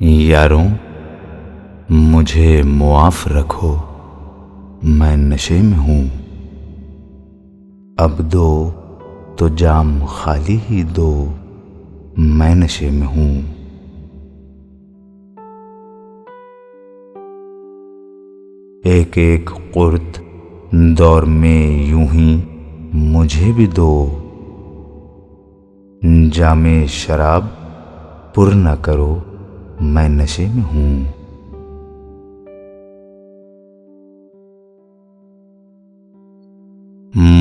यारों, मुझे मुआफ रखो, मैं नशे में हूँ। अब दो तो जाम खाली ही दो, मैं नशे में हूँ। एक एक कुर्त दौर में यूं ही मुझे भी दो, जामे शराब पुर न करो, मैं नशे में हूँ।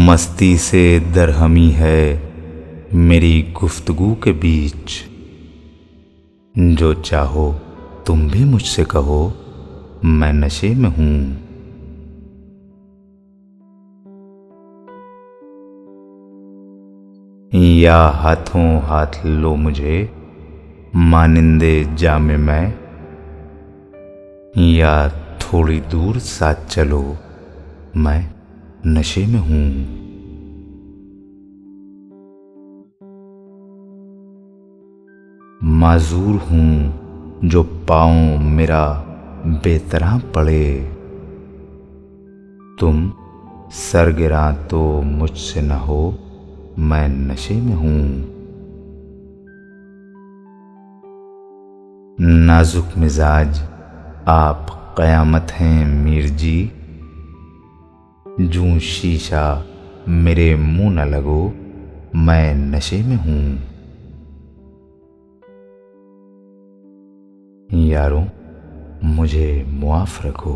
मस्ती से दरहमी है मेरी गुफ्तगू के बीच, जो चाहो तुम भी मुझसे कहो, मैं नशे में हूँ। या हाथों हाथ लो मुझे मानिंदे जामे मैं, या थोड़ी दूर साथ चलो, मैं नशे में हूँ। माजूर हूँ जो पाँव मेरा बेतरह पड़े, तुम सरगिरा तो मुझसे न हो, मैं नशे में हूँ। नाजुक मिजाज आप क़यामत हैं मीर जी, जूं शीशा मेरे मुंह न लगो, मैं नशे में हूँ। यारों, मुझे मुआफ रखो।